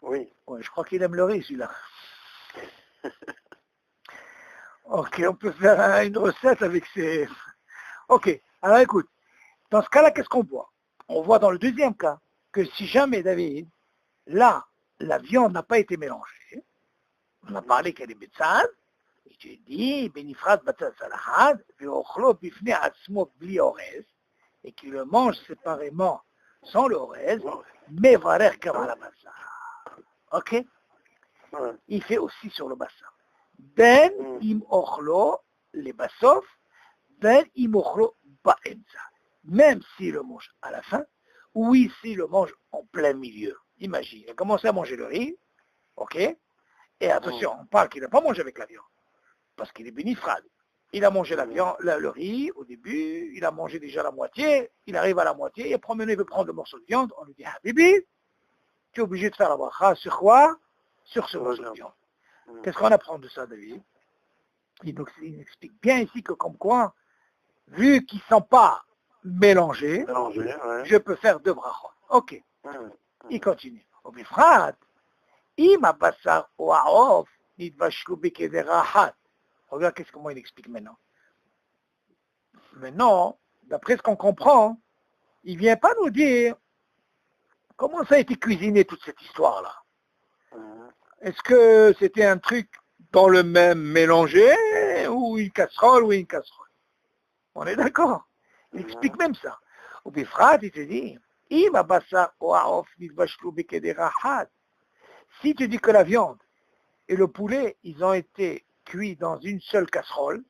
Oui. Ouais, je crois qu'il aime le riz, celui-là. Ok, on peut faire une recette avec ces... Ok, alors écoute, dans ce cas-là, qu'est-ce qu'on voit? On voit dans le deuxième cas que si jamais, David, là, la viande n'a pas été mélangée, on a parlé qu'elle est betzad, et tu dis, benifrat batzad salahad, veochlo bifne atzmo bli orez, et qu'il le mange séparément sans le orez, mais varer kavala bassar. Ok? Ouais. Il fait aussi sur le bassin. Ben im ochlo, les bassof, ben im ochlo ba'enza. Même s'il le mange à la fin, ou s'il le mange en plein milieu. Imagine, il a commencé à manger le riz, ok? Et attention, on parle qu'il n'a pas mangé avec la viande, parce qu'il est bénifrade. Il a mangé la viande, le riz au début, il a mangé déjà la moitié, il arrive à la moitié, et après il veut prendre le morceau de viande, on lui dit, ah Bibi, tu es obligé de faire la bracha sur quoi? Sur ce morceau de viande. Qu'est-ce qu'on apprend de ça, David? Donc, il explique bien ici que comme quoi, vu qu'ils ne sont pas mélangés, ouais. je peux faire deux brachot. Ok. Il continue. Au bifrat, im abassar ou aof, nidvashlu bekeder achat. Regarde comment il explique maintenant. Maintenant, d'après ce qu'on comprend, il ne vient pas nous dire comment ça a été cuisiné toute cette histoire-là. Est-ce que c'était un truc dans le même mélangé, ou une casserole, On est d'accord. Il explique même ça. Au bifrat, il te dit, im abassar ou aof, nidvashlu bekeder achat. Si tu dis que la viande et le poulet, ils ont été cuits dans une seule casserole,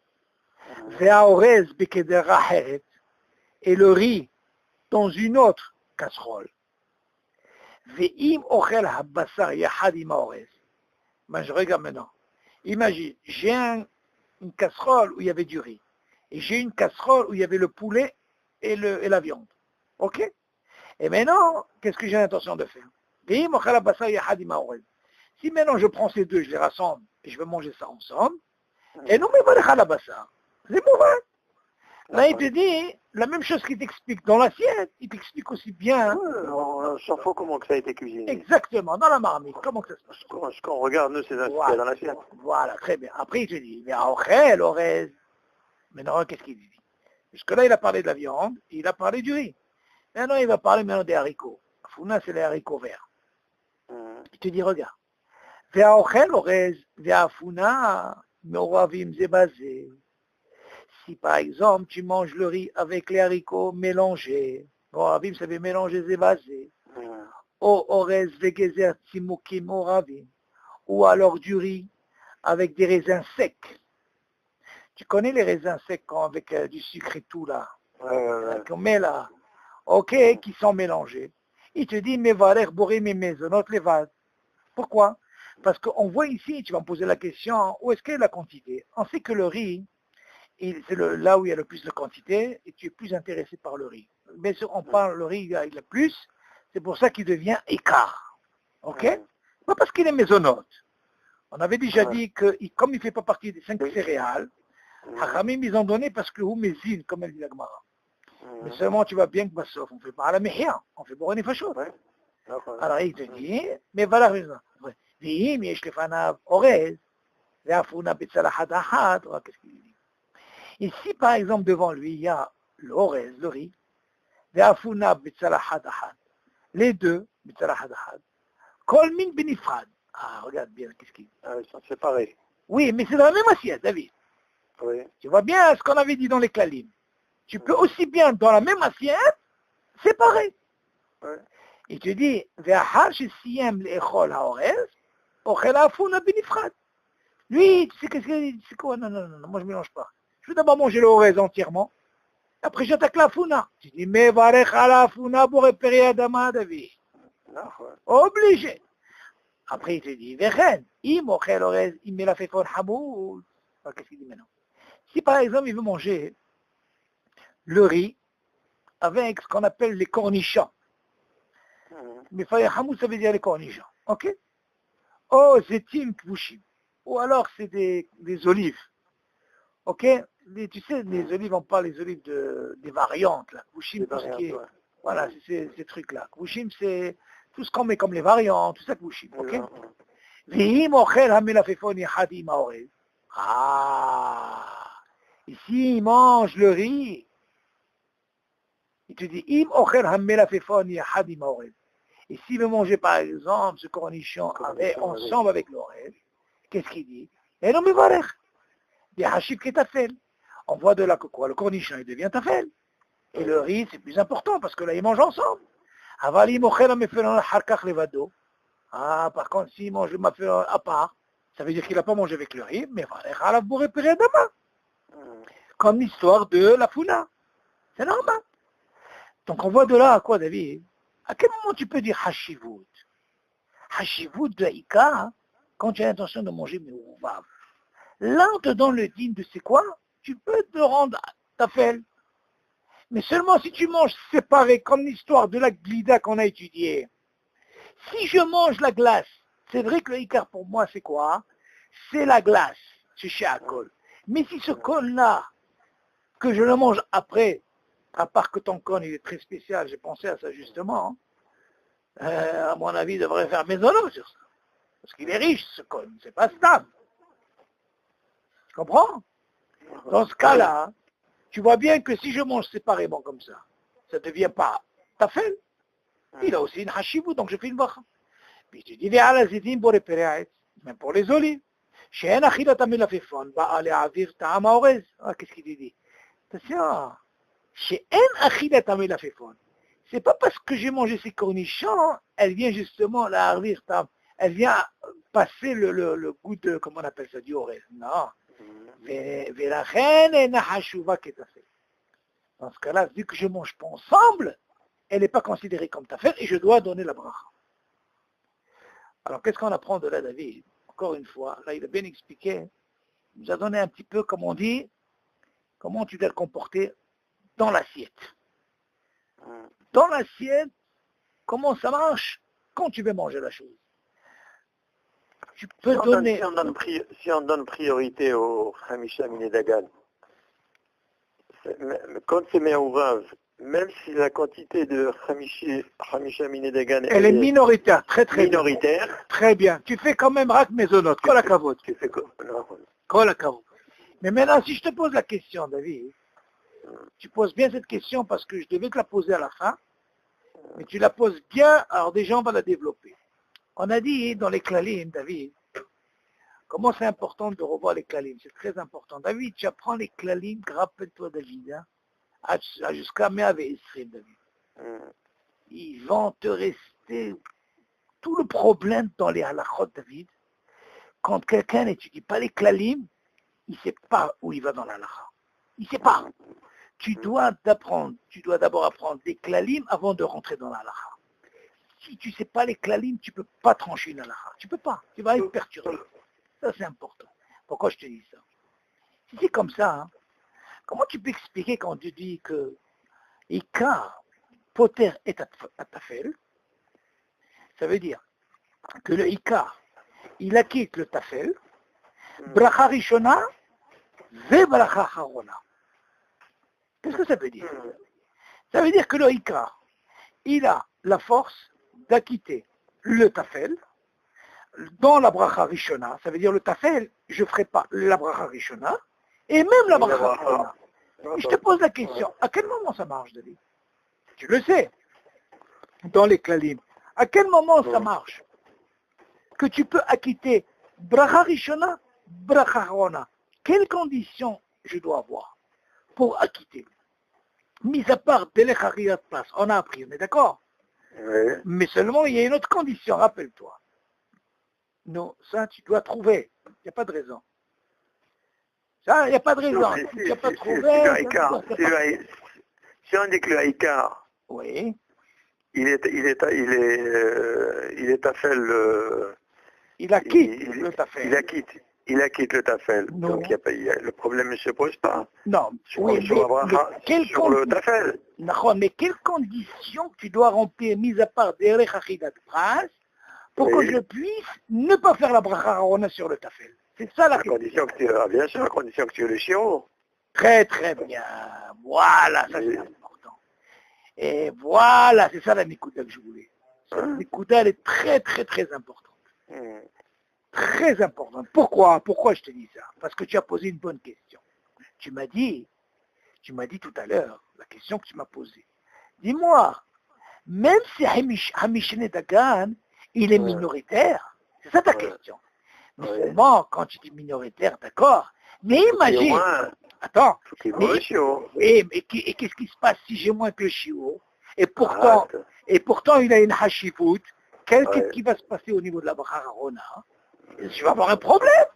et le riz dans une autre casserole, ben, je regarde maintenant. Imagine, j'ai une casserole où il y avait du riz, et j'ai une casserole où il y avait le poulet et la viande. Ok? Et maintenant, qu'est-ce que j'ai l'intention de faire? Si maintenant je prends ces deux, je les rassemble et je vais manger ça ensemble, et non mais voilà la bassa, c'est mauvais. Là il te dit la même chose qu'il t'explique dans l'assiette, il t'explique aussi bien. On s'en fout comment que ça a été cuisiné. Exactement, dans la marmite, comment que ça se passe. Ce qu'on regarde, nous, c'est dans l'assiette. Voilà, très bien. Après il te dit, maintenant qu'est-ce qu'il dit? Jusque-là il a parlé de la viande, il a parlé du riz. Maintenant il va parler maintenant des haricots. Founa c'est les haricots verts. Il te dit, regarde. Si par exemple tu manges le riz avec les haricots mélangés, Moravim ça veut mélanger zébazé, ou alors du riz avec des raisins secs. Tu connais les raisins secs avec du sucre et tout là, qu'on met là, ok, qui sont mélangés. Il te dit, mais valer bourrer mes maisonnotes les vases. Pourquoi? Parce qu'on voit ici, tu vas me poser la question, où est-ce qu'est la quantité? On sait que le riz, c'est là où il y a le plus de quantité, et tu es plus intéressé par le riz. Bien sûr, on parle, le riz, il a plus, c'est pour ça qu'il devient écart. Ok? Pas parce qu'il est mésonote. On avait déjà dit que, comme il ne fait pas partie des 5 céréales, Hachamim, ils ont donné parce que vous mésine, comme elle dit la Gemara. Mais seulement, tu vois bien que Bassof, on ne fait pas à la méhia, on fait pour une fachot. Alors il te dit, mais voilà, ואם יש לפניו אורז, ואפונה בצלחת אחת, qu'est-ce qu'il dit? Ici, par exemple, devant lui, il y a l'orez, le riz, ואפונה בצלחת אחת. Les deux, בצלחת אחת. כל מין בנפרד. Ah, regarde bien, qu'est-ce qu'il dit? Ils sont séparés. Oui, mais c'est dans la même assiette, David. Oui. Tu vois bien ce qu'on avait dit dans les klalim. Tu peux aussi bien, dans la même assiette, séparer. Il te dit, ואחר שסיים לאכול האורז, אוכל האפונה בנפרד. Lui, tu sais qu'est-ce qu'il dit? C'est quoi? Non, moi je ne mélange pas. Je veux d'abord manger le orez entièrement. Après j'attaque la founa. Tu dis, mais varech à la founa pour réparer Adama, David. Obligé. Après il te dit, vechen, im ochel orez, im la fait hamoud. Qu'est-ce qu'il dit maintenant? Si par exemple il veut manger le riz avec ce qu'on appelle les cornichons. Mais hamoud ça veut dire les cornichons. Ok? Oh, zetim kvushim. Ou alors c'est des olives. Ok? Tu sais, les olives, on parle des olives des variantes, là. Kvushim, tout ce qui est. Voilà, c'est ces trucs-là. Kvushim, c'est tout ce qu'on met comme les variantes, tout ça que vous chiez, ok? Vihim ochel hamelafefon yachad im haorez. Ah, ici il mange le riz. Il te dit, im ochel hamelafefon yachad im haorez. Et s'il veut manger par exemple ce cornichon ensemble avec l'orez, qu'est-ce qu'il dit? Et non, mais voilà. On voit de là que quoi? Le cornichon, il devient tafel. Et le riz, c'est plus important parce que là, ils mangent ensemble. Ah, par contre, s'il mange le maféon à part, ça veut dire qu'il n'a pas mangé avec le riz, mais voilà, comme l'histoire de la foula. C'est normal. Donc on voit de là à quoi, David? À quel moment tu peux dire hashivut? Hashivut de Ika, quand tu as l'intention de manger, mais ouvav. Là, on te donne le digne de c'est quoi? Tu peux te rendre tafel. Mais seulement si tu manges séparé, comme l'histoire de la glida qu'on a étudiée. Si je mange la glace, c'est vrai que le Icar pour moi, c'est quoi? C'est la glace, c'est chez Akol. Mais si ce col-là, que je le mange après, à part que ton cône, il est très spécial, j'ai pensé à ça justement, à mon avis, il devrait faire maisonneux sur ça. Parce qu'il est riche, ce cône, c'est pas stable. Tu comprends? Dans ce cas-là, tu vois bien que si je mange séparément comme ça, ça ne devient pas tafel. Il a aussi une hashivut, donc je fais une bracha. Puis tu dis, même pour les olives. Qu'est-ce qu'il dit? Attention. C'est pas parce que j'ai mangé ces cornichons, elle vient justement la harvir, elle vient passer le goût de, comment on appelle ça, du orez. Non. Dans ce cas-là, vu que je ne mange pas ensemble, elle n'est pas considérée comme tafel et je dois donner la bracha. Alors qu'est-ce qu'on apprend de là, David? Encore une fois, là il a bien expliqué, il nous a donné un petit peu, comme on dit, comment tu dois te comporter dans l'assiette. Dans l'assiette, comment ça marche quand tu veux manger la chose. Tu peux donner... Si on donne priorité au Hamisha Minedagan, quand c'est Me'ouvav, même si la quantité de Hamisha Minedagan elle est minoritaire, très minoritaire. Bien. Très bien. Tu fais quand même rak mezonot, kol hakavod. Tu fais quoi? Kol hakavod. Mais maintenant, si je te pose la question, David, tu poses bien cette question parce que je devais te la poser à la fin, mais tu la poses bien, alors déjà on va la développer. On a dit dans les klalim, David, comment c'est important de revoir les klalim, c'est très important. David, tu apprends les klalim, rappelle-toi David, hein, jusqu'à Me'avesrim, David. Ils vont te rester tout le problème dans les halachot, David. Quand quelqu'un n'étudie pas les klalim, il ne sait pas où il va dans l'halakha. Il ne sait pas. Tu dois d'abord apprendre les klalim avant de rentrer dans l'halakha. Si tu ne sais pas les klalim, tu ne peux pas trancher une halakha. Tu ne peux pas. Tu vas être perturbé. Ça, c'est important. Pourquoi je te dis ça? Si c'est comme ça, hein, comment tu peux expliquer quand tu dis que Ika, Poter est à Tafel? Ça veut dire que le Ika, il acquitte le Tafel, Bracha Rishona, Ve Bracha Harona. Qu'est-ce que ça veut dire? Ça veut dire que le Ika, il a la force d'acquitter le Tafel dans la Bracha Rishona. Ça veut dire le Tafel, je ne ferai pas la Bracha Rishona, et même la Bracha Harona. Et je te pose la question, à quel moment ça marche, David? Tu le sais, dans les klalim. À quel moment ça marche? Que tu peux acquitter Bracha Rishona, Bracha Harona. Quelles conditions je dois avoir pour acquitter? Mis à part Delech Hariyat Pas, on a appris, on est d'accord? Oui. Mais seulement il y a une autre condition, rappelle-toi. Non, ça tu dois trouver. Il n'y a pas de raison. Ça, il n'y a pas de raison. Si tu n'as pas trouvé... Si on dit que le Haïkar, oui. il est tafel. Il acquitte le tafel. Il acquitte le tafel. Non. Donc le problème ne se pose pas. Non. Oui, sur le tafel. Non, mais quelles conditions tu dois remplir, mis à part Derech Achidat Pras, pour que je puisse ne pas faire la bracha harona sur le tafel? C'est ça la condition que tu bien sûr, à condition que tu es le chiro. Très très bien. Voilà, ça c'est important. Et voilà, c'est ça la nikuta que je voulais. L'écoute, elle est très, très, très importante. Très importante. Pourquoi? Pourquoi je te dis ça? Parce que tu as posé une bonne question. Tu m'as dit tout à l'heure, la question que tu m'as posée. Dis-moi, même si Hamishne Dagan, il est minoritaire, c'est ça ta question. Mais seulement quand tu dis minoritaire, d'accord. Mais imagine, attends, mais qu'est-ce qui se passe si j'ai moins que le chiot et pourtant il a une hashivut, qu'est-ce qui va se passer au niveau de la Bacharona? Je vais avoir un problème.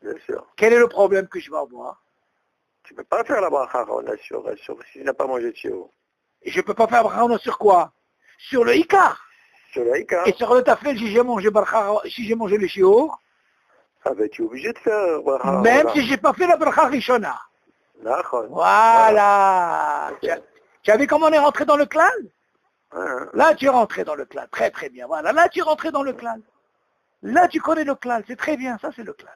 Bien sûr. Quel est le problème que je vais avoir? Tu ne peux pas faire la Bacharona sur si tu n'as pas mangé de chiot. Et je ne peux pas faire Bacharona sur quoi? Sur le Ikar. Sur le Ikar. Et sur le Tafel, si j'ai mangé le chiot, ah ben tu es obligé de faire Bacharona. Même si je n'ai pas fait la Bracha Rishona. D'accord. Voilà. Tu as vu comment on est rentré dans le clan? Là, tu es rentré dans le clan. Très, très bien. Voilà. Là, tu es rentré dans le clan. Là, tu connais le clan. C'est très bien. Ça, c'est le clan.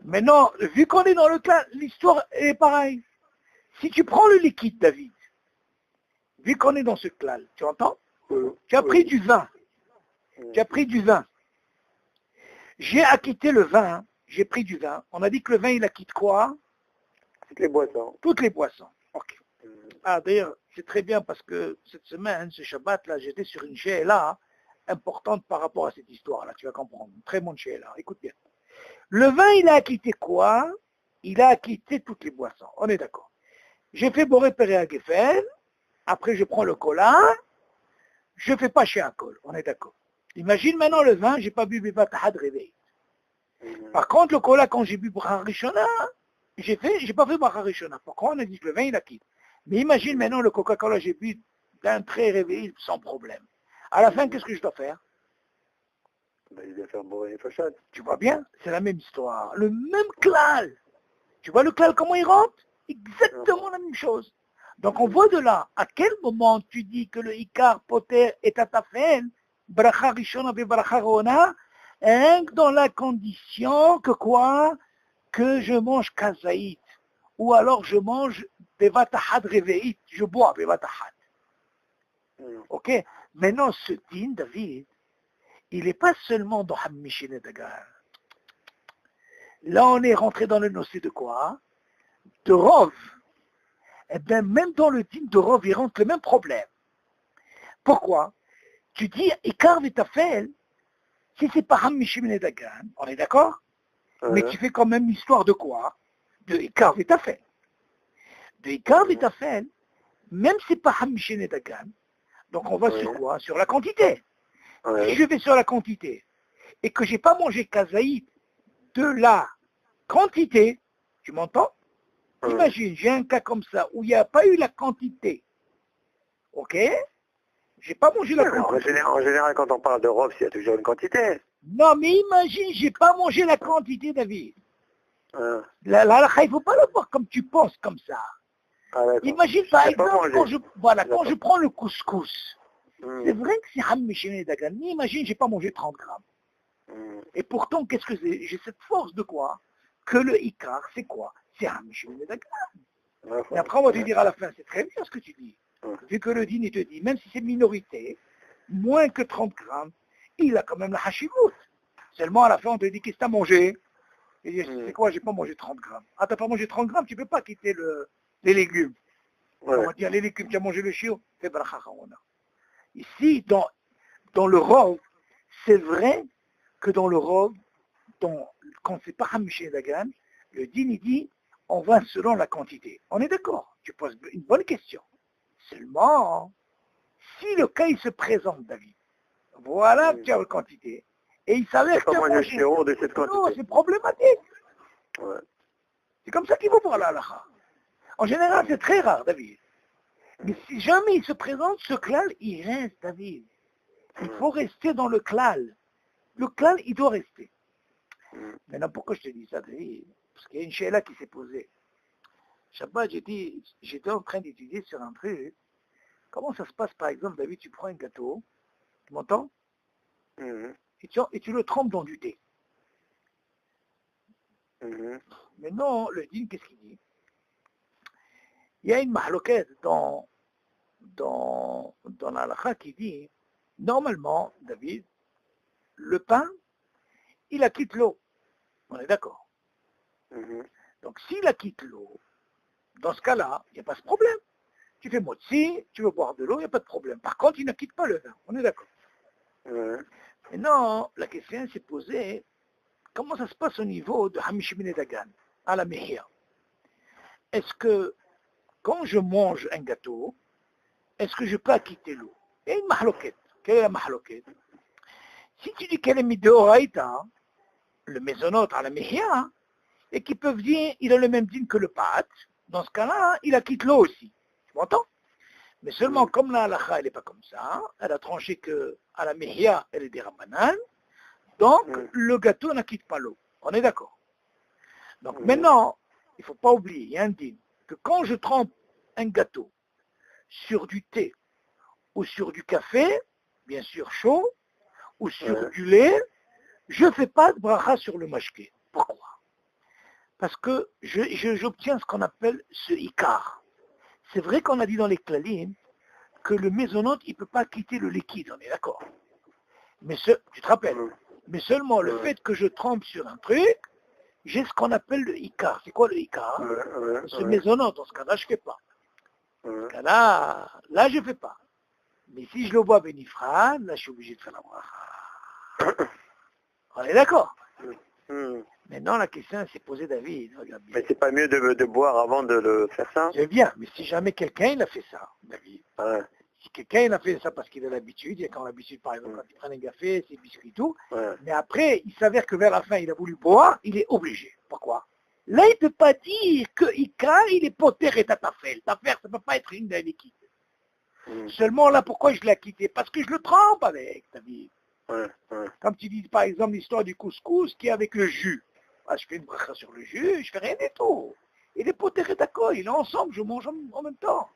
Maintenant, vu qu'on est dans le clan, l'histoire est pareille. Si tu prends le liquide, David, vu qu'on est dans ce clan, tu entends? Tu as pris du vin. Tu as pris du vin. J'ai acquitté le vin. J'ai pris du vin. On a dit que le vin, il acquitte quoi? Toutes les boissons. Toutes les boissons. Ok. Ah, d'ailleurs, c'est très bien parce que cette semaine, ce Shabbat-là, j'étais sur une she'ela importante par rapport à cette histoire-là. Tu vas comprendre. Une très bonne she'ela. Écoute bien. Le vin, il a acquitté quoi? Il a acquitté toutes les boissons. On est d'accord. J'ai fait Boré Péré à Geffen. Après, je prends le cola. Je ne fais pas chez un col. On est d'accord. Imagine maintenant le vin, j'ai pas bu Bibat Had réveil. Par contre, le cola, quand j'ai bu Bracha Rishona, j'ai pas fait Bracha Rishona. Pourquoi on a dit que le vin, il a quitté. Mais imagine maintenant le Coca-Cola, j'ai bu d'un trait réveillé sans problème. À la fin, qu'est-ce que je dois faire? Il doit faire Boré Fachad. Tu vois bien? C'est la même histoire. Le même klal. Tu vois le klal, comment il rentre? Exactement la même chose. Donc on voit de là, à quel moment tu dis que le Ikar Poter est à ta fin, Bracha Rishona et Bracha Rona, dans la condition que quoi? Que je mange kazaït. Ou alors je mange bevatahad réveillite. Je bois bevatahad. Ok? Maintenant, ce din, David, il n'est pas seulement dans Hamishine Dagar. Là, on est rentré dans le nocé de quoi? De Rov. Eh bien, même dans le din de Rov, il rentre le même problème. Pourquoi? Tu dis, Ikar Vitafel, si c'est pas Hamishine Dagan, on est d'accord? Mais tu fais quand même l'histoire de quoi? De Ikar Vitafel. De Ikar Vitafel, même si c'est pas Hamishine Dagan, donc on va sur quoi? Sur la quantité. Si je vais sur la quantité et que j'ai pas mangé kazaït de la quantité, tu m'entends? Imagine, j'ai un cas comme ça où il n'y a pas eu la quantité. Ok? J'ai pas mangé la quantité. En général, quand on parle de Rov, il y a toujours une quantité. Non, mais imagine, j'ai pas mangé la quantité, David. La il ne faut pas le voir comme tu penses, comme ça. Imagine, par exemple, quand je prends le couscous, c'est vrai que c'est Hamishine Dagan, mais imagine, j'ai pas mangé 30 grammes. Et pourtant, qu'est-ce que c'est? J'ai cette force de quoi? Que le Ikar, c'est quoi? C'est Hamishine Dagan. Et après, on va te dire à la fin, c'est très bien ce que tu dis. Vu que le din, il te dit, même si c'est minorité, moins que 30 grammes, il a quand même la hashivut. Seulement, à la fin, on te dit, qu'est-ce que tu as mangé? Et dit, c'est quoi? J'ai pas mangé 30 grammes. Ah, t'as pas mangé 30 grammes, tu peux pas quitter les légumes. On va dire, les légumes, tu as mangé le chiot, fais bracha chaona. Ici, dans le rov, c'est vrai que dans le rov, quand c'est pas Hamishé Dagan, le din, il dit, on va selon la quantité. On est d'accord? Tu poses une bonne question. Seulement, si le cas, il se présente, David, voilà que tu as la quantité, et il s'avère que tu as mangé de cette quantité. Non, c'est problématique. C'est comme ça qu'il faut voir la halakha. En général, c'est très rare, David. Mais si jamais il se présente, ce klal, il reste, David. Il faut rester dans le klal. Le klal, il doit rester. Maintenant, pourquoi je te dis ça, David? Parce qu'il y a une she'ela qui s'est posée. Shabbat, j'étais en train d'étudier sur un truc. Comment ça se passe, par exemple, David, tu prends un gâteau, tu m'entends? Et tu le trempes dans du thé. Maintenant, le din, qu'est-ce qu'il dit? Il y a une mahloquette dans la halakha qui dit, Normalement, David, le pain, il acquitte l'eau. On est d'accord. Donc s'il acquitte l'eau, dans ce cas-là, il n'y a pas ce problème. Tu fais motzi, tu veux boire de l'eau, il n'y a pas de problème. Par contre, il n'acquitte pas le vin. On est d'accord. Maintenant, la question s'est posée, comment ça se passe au niveau de Hamish bin Dagan, à la Mehia? Est-ce que quand je mange un gâteau, est-ce que je peux acquitter l'eau? Il y a une mahloquette. Quelle est la mahloquette? Si tu dis qu'elle est midoraïta, le maisonnote à la Mehia, et qu'ils peuvent dire il a le même dîme que le pâte, dans ce cas-là, il acquitte l'eau aussi. Tu m'entends? Mais seulement comme la halakha, elle n'est pas comme ça, elle a tranché que à la Mehia, elle est des Ramanan, donc le gâteau n'acquitte pas l'eau. On est d'accord? Donc maintenant, il ne faut pas oublier, il y a un dîme, que quand je trempe un gâteau sur du thé ou sur du café, bien sûr chaud, ou sur du lait, je ne fais pas de bracha sur le mashké. Pourquoi? Parce que j'obtiens ce qu'on appelle ce ikar. C'est vrai qu'on a dit dans les klalim que le maisonnote, il ne peut pas quitter le liquide, on est d'accord. Mais tu te rappelles, mais seulement le fait que je trempe sur un truc, j'ai ce qu'on appelle le ikar. C'est quoi le ikar? Ce maisonnote, dans ce cas-là, je ne fais pas. Dans ce cas-là, je ne fais pas. Mais si je le bois bénifrad, là, je suis obligé de faire la bracha. On est d'accord? Maintenant, la question s'est posée, David. Regarde bien. Mais c'est pas mieux de boire avant de le faire ça? C'est bien, mais si jamais quelqu'un il a fait ça, David, si quelqu'un il a fait ça parce qu'il a l'habitude, il y a quand l'habitude, par exemple, quand il prend un café, ses biscuits et tout, mais après, il s'avère que vers la fin, il a voulu boire, il est obligé. Pourquoi? Là, il ne peut pas dire que Ika, il est poter et tatafel. T'affaire, ça ne peut pas être une liquide. Seulement là, pourquoi je l'ai quitté? Parce que je le trempe avec, David. Comme tu dis, par exemple, l'histoire du couscous qui est avec le jus. Ah, je fais une bracha sur le jus, je fais rien du tout. Et les poter et d'accord, il est ensemble, je mange en même temps.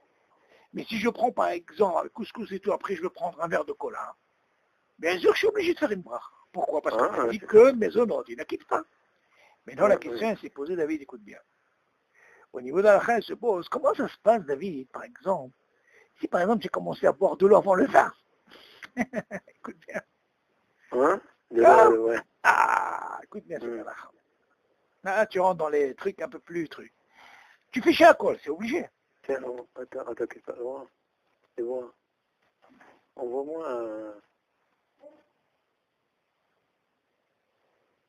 Mais si je prends par exemple le couscous et tout, après je veux prendre un verre de cola, bien sûr je suis obligé de faire une bracha. Pourquoi? Parce qu'on a dit que maisonnote, il n'acquitte pas. Mais non, la question s'est posée, David, écoute bien. Au niveau de la halakha, elle se pose, comment ça se passe, David, par exemple, si par exemple j'ai commencé à boire de l'eau avant le vin? Écoute bien. Écoute bien, c'est la halakha. Là, tu rentres dans les trucs un peu plus trucs. Tu fais shakol, c'est obligé. Tiens, attends, c'est bon. Envoie-moi un...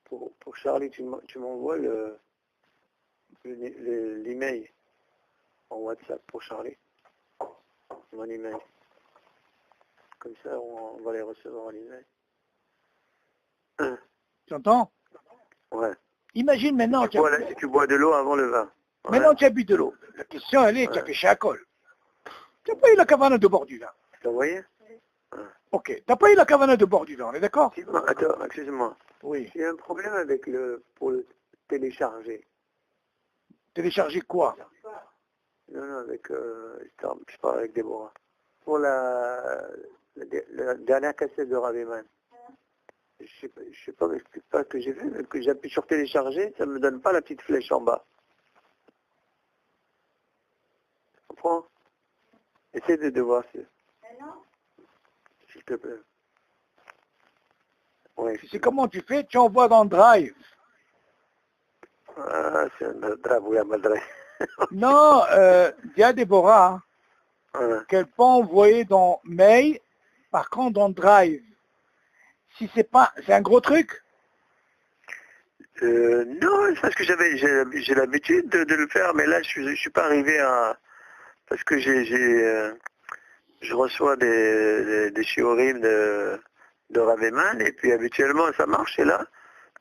Pour Charlie, tu m'envoies l'email en WhatsApp pour Charlie. Mon email. Comme ça, on va les recevoir en email. Tu entends? Ouais. Imagine maintenant... Si tu bois de l'eau avant le vin. Maintenant, tu as bu de l'eau. La question, elle est, tu as fait shakol. Tu n'as pas eu la cavana de bord du vin. Tu as envoyé? Ok. Tu n'as pas eu la cavana de bord du vin, on est d'accord? Attends, excuse-moi. Oui. J'ai un problème avec pour le télécharger. Télécharger quoi? Non, avec... je parle avec Déborah. Pour la dernière cassette de Raviman. Je sais pas ce que j'ai fait, mais que j'appuie sur télécharger, ça ne me donne pas la petite flèche en bas. Tu comprends? Essaye de voir si... S'il te plaît. Ouais. Tu sais comment tu fais? Tu envoies dans Drive. Ah, c'est un Drive, oui, un Drive. Non, il y a Déborah qu'elle peut envoyer dans Mail, par contre dans Drive. Si c'est pas... C'est un gros truc? Non, c'est parce que j'ai l'habitude de le faire, mais là je suis pas arrivé à... Parce que je reçois des shiurim de Raveman, et puis habituellement ça marche, et là,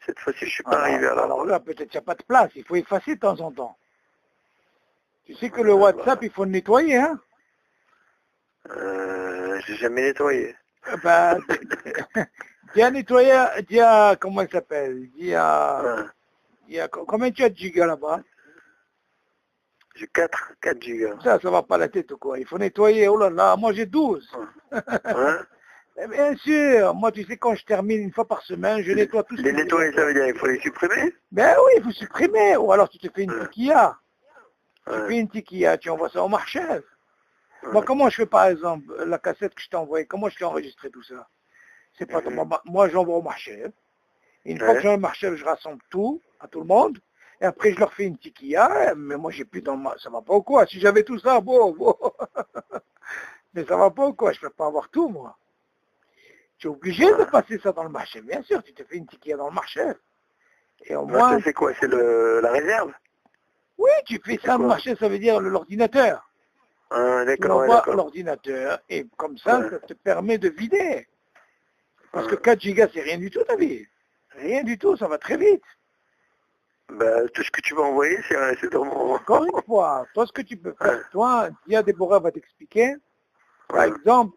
cette fois-ci je suis pas arrivé à la... Alors là, peut-être qu'il n'y a pas de place, il faut effacer de temps en temps. Tu sais que le WhatsApp, il faut le nettoyer, hein? J'ai jamais nettoyé. Dis à nettoyer, comment il s'appelle? Combien tu as de gigas là-bas? J'ai 4 gigas. Ça va pas la tête ou quoi? Il faut nettoyer, oh là là, moi j'ai 12. Bien sûr, moi tu sais quand je termine une fois par semaine, je nettoie tout ce Les nettoyer, ça veut dire il faut les supprimer? Ben oui, il faut supprimer, ou alors tu te fais une tikia. Tu fais une tikia, tu envoies ça au marché. Moi, comment je fais, par exemple, la cassette que je t'ai envoyée, comment je l'ai enregistré tout ça? C'est pas moi, j'envoie au marché. Et une fois que j'ai le marché, je rassemble tout, à tout le monde, et après, je leur fais une tiquilla, mais moi, j'ai plus dans le marché. Ça va pas ou quoi? Si j'avais tout ça, bon. Mais ça va pas ou quoi? Je peux pas avoir tout, moi. Tu es obligé de passer ça dans le marché. Bien sûr, tu te fais une tiquilla dans le marché. Et au moins... C'est quoi? C'est la réserve? Oui, tu fais ça dans le marché, ça veut dire l'ordinateur. Tu envoies l'ordinateur, et comme ça, ça te permet de vider. Parce que 4 gigas, c'est rien du tout, ta vie. Rien du tout, ça va très vite. Ben, tout ce que tu vas envoyer, c'est dans mon... Encore une fois, toi, ce que tu peux faire, toi, Déborah va t'expliquer. Par exemple,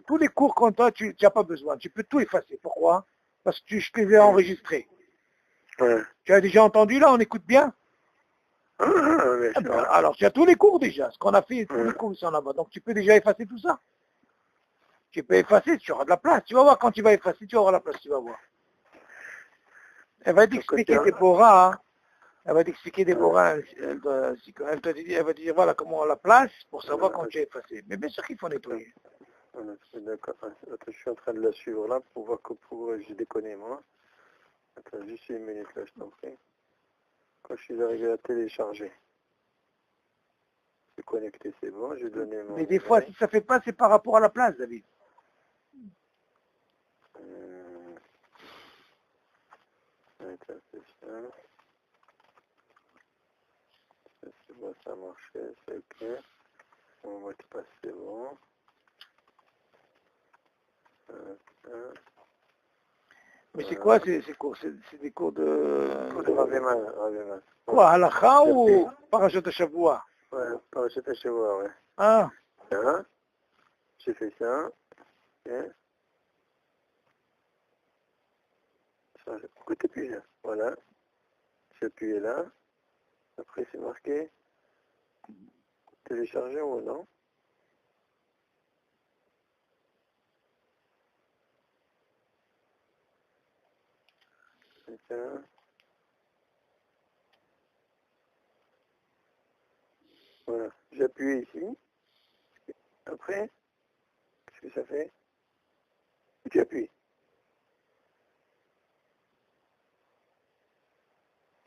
tous les cours qu'on t'a, tu n'as pas besoin. Tu peux tout effacer. Pourquoi? Parce que je les ai enregistrés. Tu as déjà entendu là, on écoute bien? Alors, tu as tous les cours déjà. Ce qu'on a fait, tous les cours sont là-bas. Donc, tu peux déjà effacer tout ça. Tu peux effacer, tu auras de la place. Tu vas voir quand tu vas effacer, tu auras la place, tu vas voir. Elle va t'expliquer Déborah. Hein. Elle va t'expliquer Déborah. Elle va te dire voilà comment on la place pour savoir quand tu as effacé. Mais bien sûr qu'il faut nettoyer. D'accord. Attends, je suis en train de la suivre là pour voir que j'ai déconné moi. Attends, juste une minute là, je t'en prie. Quand je suis arrivé à télécharger. Je suis connecté, c'est bon, j'ai donné mon... Mais des fois, si ça fait pas, c'est par rapport à la place, David. Attends, c'est ça. C'est bon, ça a marché, c'est ok. Mon mot de passe, c'est bon. Mais c'est quoi ces cours? C'est des cours de... Cours de Ravema. Quoi, halakha ou parashat Shavua? Ouais, parashat Shavua, ouais. Ah. Hein? J'ai fait ça. Ok. Pourquoi t'appuies là? Voilà. J'ai appuyé là. Après, c'est marqué télécharger ou non? C'est ça. Voilà. J'appuie ici. Après, qu'est-ce que ça fait? Tu appuies.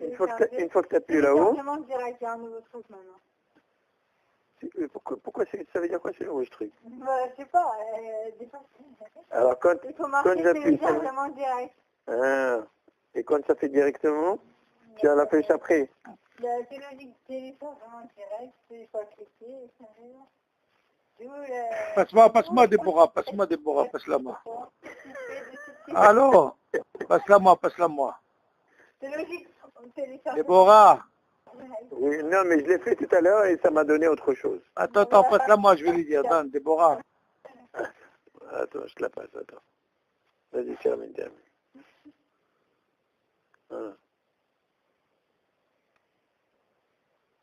Une fois que tu appuies là-haut... direct, il y a un nouveau truc maintenant. Pourquoi ça veut dire quoi c'est le truc? Je sais pas, des fois... Alors quand j'appuie... vraiment direct. Ah, et quand ça fait directement, tu as la flèche après. C'est logique, téléphone vraiment direct, il faut cliquer, ça arrive. Passe-moi Déborah, passe-la moi. Alors, passe-la moi. C'est logique, téléphone. Déborah. Oui, non, mais je l'ai fait tout à l'heure et ça m'a donné autre chose. Attends, passe-la moi, je vais lui dire. Attends, Déborah. Attends, je te la passe, attends. Vas-y, termine. Voilà.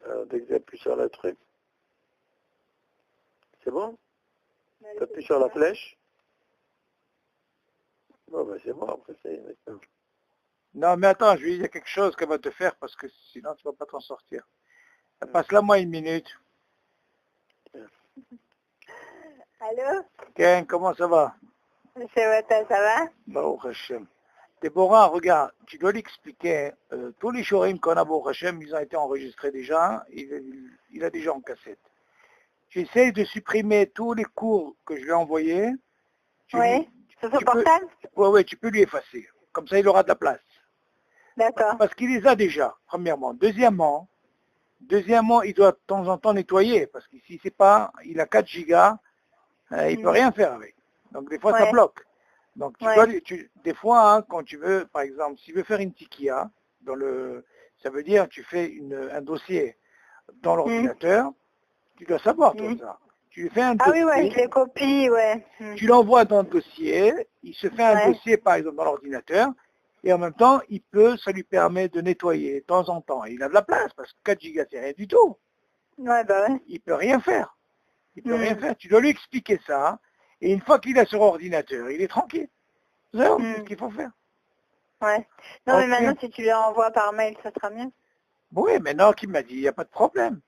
Alors, dès que j'appuie sur le truc, c'est bon? Tu appuies sur la flèche? Bon, ben c'est bon, après c'est maintenant. Non, mais attends, je vais lui dire quelque chose qu'elle va te faire parce que sinon tu ne vas pas t'en sortir. Passe-la moi une minute. Allô? Ken, comment ça va? Ça va? Baruch Hashem. Déborah, regarde, tu dois l'expliquer. Tous les shurim qu'on a, Baruch Hashem, ils ont été enregistrés déjà. Il a déjà en cassette. J'essaie de supprimer tous les cours que je lui ai envoyés. Oui, sur son portable? Oui, tu peux lui effacer. Comme ça, il aura de la place. D'accord. Parce qu'il les a déjà, premièrement. Deuxièmement, il doit de temps en temps nettoyer. Parce que si c'est pas, il a 4 gigas, il peut rien faire avec. Donc des fois, ça bloque. Donc des fois, hein, quand tu veux, par exemple, si tu veux faire une tikia, ça veut dire tu fais un dossier dans l'ordinateur, tu dois savoir tout ça. Tu lui fais un dossier. Ah oui, je les copie, Tu l'envoies dans le dossier, il se fait un dossier, par exemple, dans l'ordinateur, et en même temps, ça lui permet de nettoyer de temps en temps. Il a de la place, parce que 4 gigas, c'est rien du tout. Ouais. Il peut rien faire. Tu dois lui expliquer ça, et une fois qu'il est sur ordinateur, il est tranquille. C'est ce qu'il faut faire. Ouais. Non, mais maintenant, si tu lui envoies par mail, ça sera mieux. Oui, maintenant qu'il m'a dit, il n'y a pas de problème.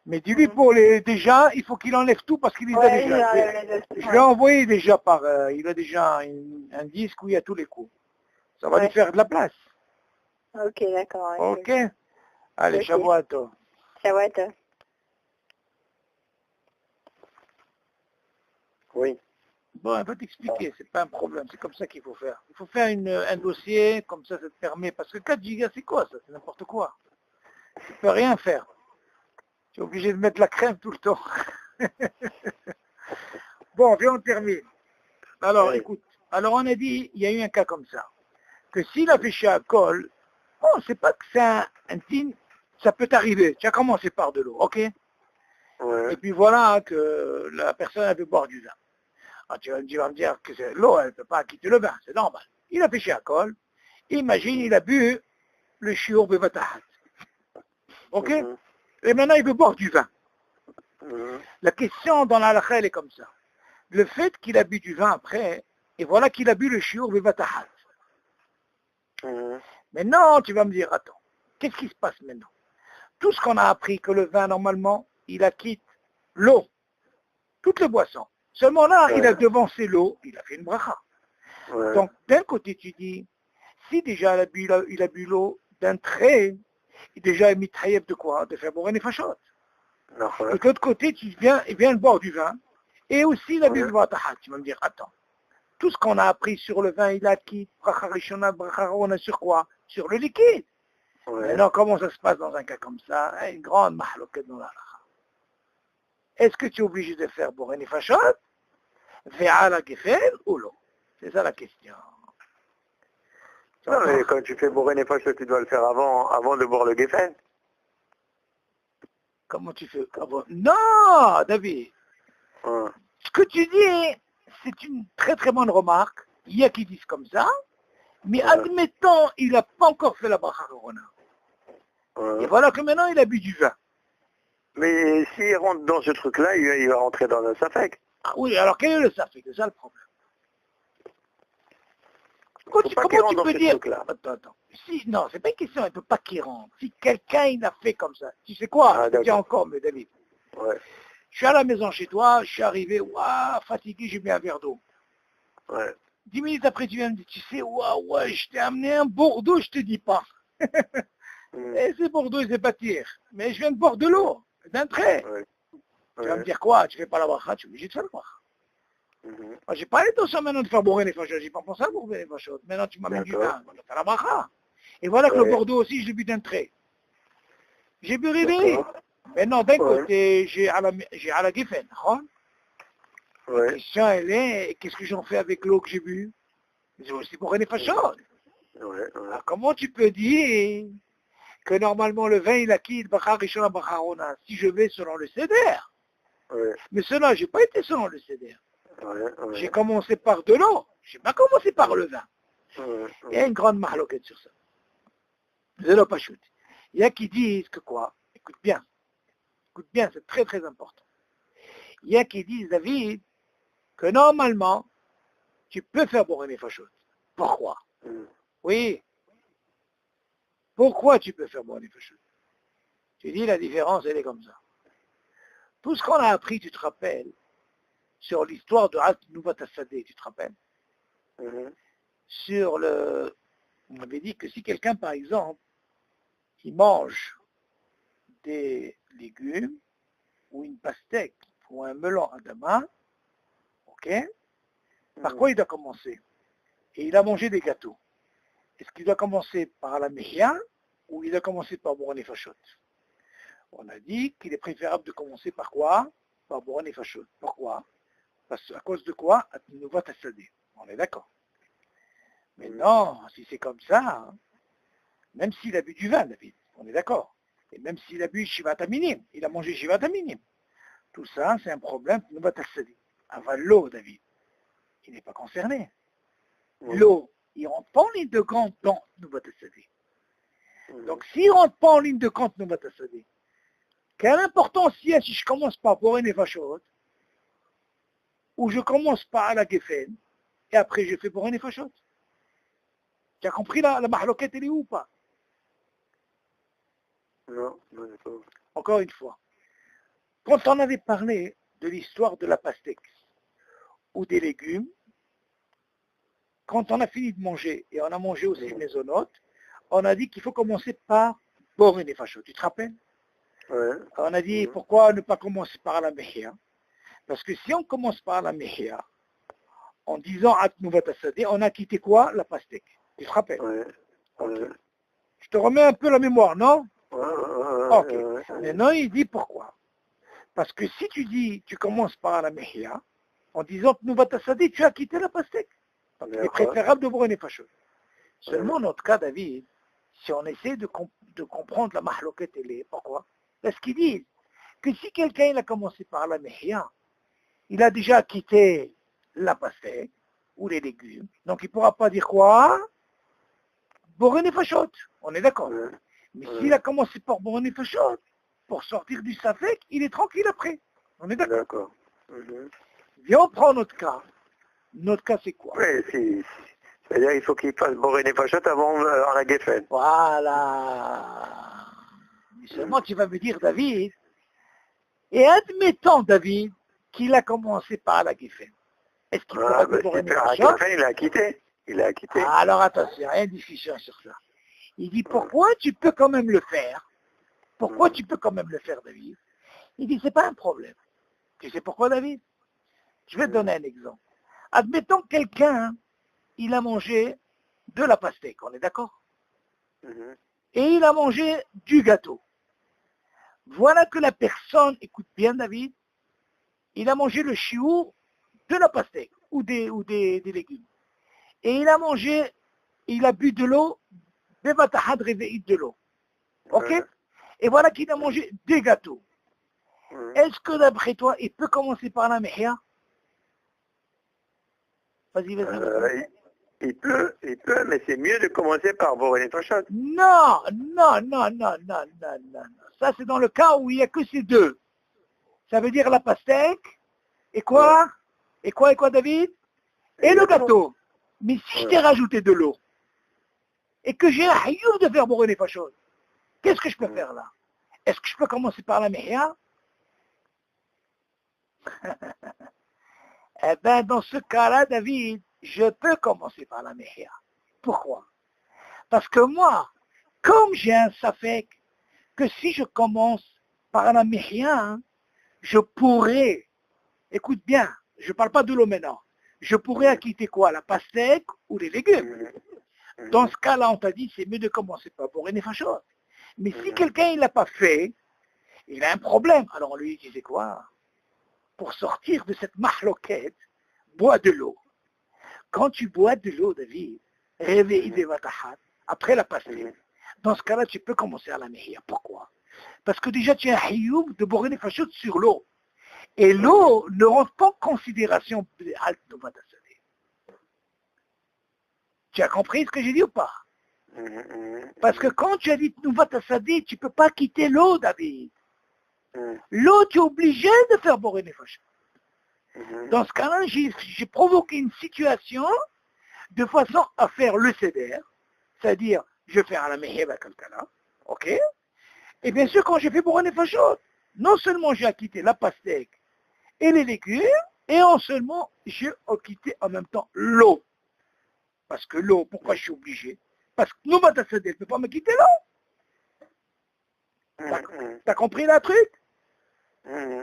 Mais dis-lui pour les déjà, il faut qu'il enlève tout parce qu'il les a Ouais, déjà. Je l'ai envoyé déjà par, il a déjà un disque où il y a tous les coups. Ça va lui faire de la place. Ok, d'accord. Ok. Allez, Ok. Shavuot. Shavuot. Oui. Bon, elle va t'expliquer, c'est pas un problème, c'est comme ça qu'il faut faire. Il faut faire un dossier, comme ça te permet, parce que 4 gigas c'est quoi ça? C'est n'importe quoi. Tu peux rien faire. Tu es obligé de mettre la crème tout le temps. Bon, viens, on termine. Alors, Oui. écoute, alors on a dit, il y a eu un cas comme ça, que s'il a fait à col, bon, c'est pas que c'est un signe, ça peut t'arriver. Tu as commencé par de l'eau, ok? Ouais. Et puis voilà que la personne a veut boire du vin. Ah, tu vas me dire que l'eau, elle ne peut pas quitter le vin, c'est normal. Il a fait à col, imagine, il a bu le chiour bevatahat. Ok? Et maintenant, il veut boire du vin. La question dans la halakha, elle est comme ça. Le fait qu'il a bu du vin après, et voilà qu'il a bu le chiour bevatahat. Maintenant, tu vas me dire, attends, qu'est-ce qui se passe maintenant? Tout ce qu'on a appris que le vin, normalement, il acquitte l'eau, toutes les boissons. Seulement là, il a devancé l'eau, il a fait une bracha. Donc, d'un côté, tu dis, si déjà il a bu l'eau d'un trait, déjà il mis taïeb de quoi? De faire boire une fachot. De l'autre côté, il vient boire du vin, et aussi il a bu le vatahat. Tu vas me dire, attends, tout ce qu'on a appris sur le vin, il a acquis, bracha rishona, bracha rona, sur quoi? Sur le liquide. Maintenant, comment ça se passe dans un cas comme ça? Une grande mahloquette dans la halakha. Est-ce que tu es obligé de faire boire une fachot? Ve'ala gefel ou l'eau? C'est ça la question. Non, mais quand tu fais bourrer les poches, tu dois le faire avant de boire le Geffen. Comment tu fais? Non, David. Ce que tu dis, c'est une très très bonne remarque. Il y a qui disent comme ça. Mais admettons, il n'a pas encore fait la bracha corona. Et voilà que maintenant, il a bu du vin. Mais s'il rentre dans ce truc-là, il va rentrer dans un safek. Ah oui, alors quel est le safek? C'est ça le problème. Comment tu peux dire... Attends. Si, non, c'est pas une question, il ne peut pas qu'il rentre. Si quelqu'un, il a fait comme ça, tu sais quoi? Je te dis encore, mais David. Je suis à la maison chez toi, je suis arrivé, fatigué, j'ai mis un verre d'eau. 10 minutes après, tu viens me dire, tu sais, je t'ai amené un Bordeaux, je te dis pas. Et c'est Bordeaux, c'est pas tir. Mais je viens de boire de l'eau, d'un trait. Tu vas me dire quoi? Tu fais pas la bracha, tu es obligé de faire le bracha. Moi, j'ai pas l'intention maintenant de faire bourrer les fachos, j'ai pas pensé à bourrer les fachos. Maintenant, tu m'amènes du vin, on va faire la bracha. Et voilà que le Bordeaux aussi, je l'ai bu d'un trait. J'ai bu réveillé. Maintenant, d'un côté, j'ai à la Geffen. La question, elle est, qu'est-ce que j'en fais avec l'eau que j'ai bu? C'est aussi pour les fachos. Alors, comment tu peux dire que normalement le vin, il a quitté Bachar Rishon Bacharona si je vais selon le Seder? Mais cela, j'ai pas été selon le Seder. J'ai commencé par de l'eau. J'ai pas commencé par le vin. Il y a une grande mahloquette sur ça. Je l'ai pas chuté. Il y a qui disent que quoi? Écoute bien, c'est très très important. Il y a qui disent, David, que normalement, tu peux faire boire les fachos. Pourquoi? Oui. Pourquoi tu peux faire boire les fachos? Tu dis, la différence, elle est comme ça. Tout ce qu'on a appris, tu te rappelles, sur l'histoire de Alt Nouvat Assadeh, tu te rappelles? On avait dit que si quelqu'un, par exemple, il mange des légumes, ou une pastèque, ou un melon à dama, ok? Par quoi il doit commencer? Et il a mangé des gâteaux. Est-ce qu'il doit commencer par la méhia, ou il doit commencer par boire les fachot? On a dit qu'il est préférable de commencer par quoi? Par boire les fachot. Pourquoi? Parce à cause de quoi? On est d'accord. Mais non, si c'est comme ça, même s'il a bu du vin, David, on est d'accord. Et même s'il a bu Shivata Minim, il a mangé Shivata Minim. Tout ça, c'est un problème de Nouvat Asadi. Avant l'eau, David, il n'est pas concerné. L'eau, il ne rentre pas en ligne de compte dans Nouvat Asadi. Donc, s'il ne rentre pas en ligne de compte Nouvat Asadi, quelle importance il y a si je commence par boire une fachot, ou je commence par la Geffen, et après je fais boire une fachot? Tu as compris la mahloquette, elle est où ou pas? Non, non, pas. Encore une fois. Quand on avait parlé de l'histoire de la pastèque ou des légumes, quand on a fini de manger, et on a mangé aussi maisonnote, on a dit qu'il faut commencer par Borin et Fachot. Tu te rappelles? Ouais. On a dit pourquoi ne pas commencer par la Mehia? Parce que si on commence par la Mehia, en disant Atnouvat Assadé, on a quitté quoi? La pastèque. Tu te rappelles? Ouais. Okay. Ouais. Je te remets un peu la mémoire, non? Ok. Ouais. Maintenant, il dit pourquoi? Parce que si tu dis, tu commences par la Mehia, en disant Atnouvat Assadé, tu as quitté la pastèque. Donc, il est préférable de Borin et Fachot. Seulement, notre cas, David, si on essaie de comprendre la mahloket, pourquoi? Parce qu'ils disent que si quelqu'un il a commencé par la mehia, il a déjà quitté la pastèque ou les légumes, donc il ne pourra pas dire quoi? Borin et Fachot. On est d'accord. Mais s'il a commencé par Borin et Fachot, pour sortir du safek, il est tranquille après. On est d'accord. Viens, on prend notre cas. Notre cas, c'est quoi? Oui, c'est-à-dire qu'il faut qu'il fasse Borin et Fachot avant en la Geffen. Voilà. Mais seulement tu vas me dire, David, et admettons, David, qu'il a commencé par la Geffen. Est-ce qu'il pourra dire Borin et Fachot? Il a quitté. Alors attention, il y a une discussion sur ça. Il dit, pourquoi tu peux quand même le faire? Pourquoi tu peux quand même le faire, David? Il dit, c'est pas un problème. Tu sais pourquoi, David? Je vais te donner un exemple. Admettons que quelqu'un, il a mangé de la pastèque, on est d'accord? Et il a mangé du gâteau. Voilà que la personne, écoute bien David, il a mangé le chiour de la pastèque ou des légumes. Et il a mangé, il a bu de l'eau, bevatahad réveillé de l'eau. Ok? Et voilà qu'il a mangé des gâteaux. Est-ce que d'après toi, il peut commencer par la mehia? Vas-y. Il peut, mais c'est mieux de commencer par Borin et Fachot. Non. Ça, c'est dans le cas où il n'y a que ces deux. Ça veut dire la pastèque, et quoi? Et quoi, David? Et le gâteau. Mais si je t'ai rajouté de l'eau, et que j'ai un hayour de faire Borin et Fachot, qu'est-ce que je peux faire là? Est-ce que je peux commencer par la mehia? Eh bien, dans ce cas-là, David, je peux commencer par la mehia. Pourquoi? Parce que moi, comme j'ai un safek, que si je commence par la mehia, je pourrais, écoute bien, je ne parle pas de l'eau maintenant, je pourrais acquitter quoi? La pastèque ou les légumes. Dans ce cas-là, on t'a dit, c'est mieux de commencer par Borin et Fachot. Mais si quelqu'un ne l'a pas fait, il a un problème. Alors on lui disait quoi? Pour sortir de cette mahloquette, bois de l'eau. Quand tu bois de l'eau, David, réveille des vatahat, après la pastèque, dans ce cas-là, tu peux commencer à la mehia. Pourquoi? Parce que déjà, tu as un hiyoum de Borin et Fachot sur l'eau. Et l'eau ne rentre pas en considération. Tu as compris ce que j'ai dit ou pas? Parce que quand tu as dit Nouvat Assadé, tu ne peux pas quitter l'eau, David. L'eau, tu es obligé de faire Borin et Fachot. Dans ce cas-là, j'ai provoqué une situation de façon à faire le céder, c'est-à-dire, je vais faire à la meheba comme ça là, ok? Et bien sûr, quand j'ai fait Borin et Fachot, non seulement j'ai acquitté la pastèque et les légumes, et en seulement, j'ai acquitté en même temps l'eau. Parce que l'eau, pourquoi je suis obligé? Parce que nous, Nouvat Assadé, elle ne peut pas me quitter l'eau. T'as compris la truc?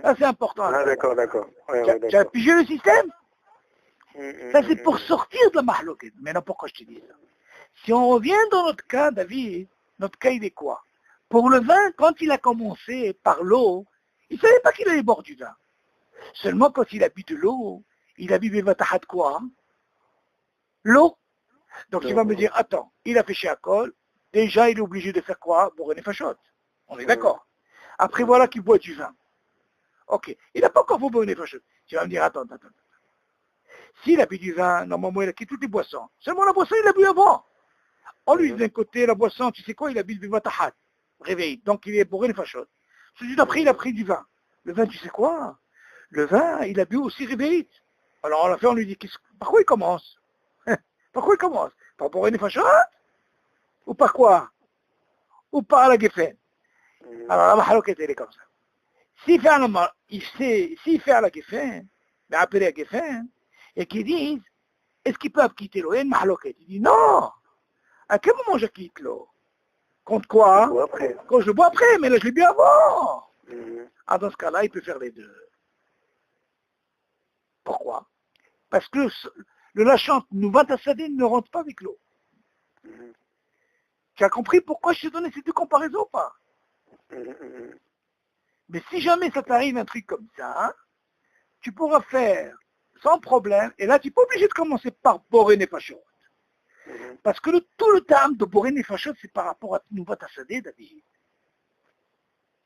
Ça, c'est important. Ah, d'accord. Tu as pigé le système? Ça, c'est pour sortir de la mahloquette. Maintenant, pourquoi je te dis ça? Si on revient dans notre cas, David, notre cas, il est quoi? Pour le vin, quand il a commencé par l'eau, il ne savait pas qu'il allait boire du vin. Seulement quand il a bu de l'eau, il a bu Bevatahat quoi? L'eau. Donc il va me dire, attends, il a fait Sheakol, déjà il est obligé de faire quoi? Borin et Fachot. On est d'accord. Après voilà qu'il boit du vin. Ok, il n'a pas encore fait Borin et Fachot. Tu vas me dire, attends. S'il a bu du vin, normalement il a quitté toutes les boissons. Seulement la boisson, il l'a bu avant. On lui dit d'un côté, la boisson, tu sais quoi, il a bu le Bevatahat. Réveil. Donc il est Borin et Fachot. Celui d'après, il a pris du vin. Le vin, tu sais quoi? Le vin, il a bu aussi réveillé. Alors, on lui dit, par quoi il commence? Par quoi il commence? Par Borin et Fachot? Ou par quoi? Ou par la Geffen? Alors, la mahaloquette, elle est comme ça. s'il fait à la Geffen, mais appelé à Geffen, et qu'ils disent, est-ce qu'ils peuvent quitter l'eau? Il y a une mahloquette. Il dit, non! À quel moment je quitte l'eau? Contre quoi? Quand je le bois après, mais là je l'ai bu avant. Ah, dans ce cas-là, il peut faire les deux. Pourquoi? Parce que le lachant Nouvat Asadin ne rentre pas avec l'eau. Tu as compris pourquoi je t'ai donné ces deux comparaisons ou pas? Mais si jamais ça t'arrive un truc comme ça, hein, tu pourras faire sans problème, et là tu n'es pas obligé de commencer par Boré Nefashot. Parce que tout le terme de Boré Nefashot, c'est par rapport à Nouvat Asadin, David.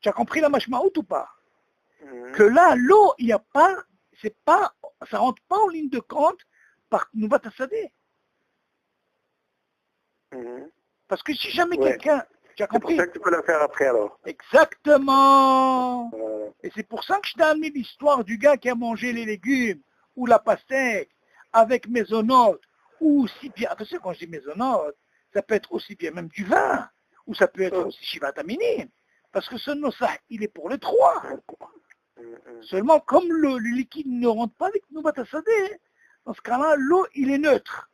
Tu as compris la mashmaout ou pas? Que là, l'eau, il n'y a pas, ça rentre pas en ligne de compte par Nouvat Asadeh. Parce que si jamais quelqu'un, tu as compris? C'est pour ça que tu peux la faire après alors. Exactement. Et c'est pour ça que je t'ai amené l'histoire du gars qui a mangé les légumes ou la pastèque avec mésonote, ou aussi bien, attention quand je dis mésonote, ça peut être aussi bien même du vin, ou ça peut être aussi shivataminim. Parce que ce nosah, il est pour les trois. Seulement, comme le liquide ne rentre pas avec Nouvat Asadeh, dans ce cas-là, l'eau, il est neutre.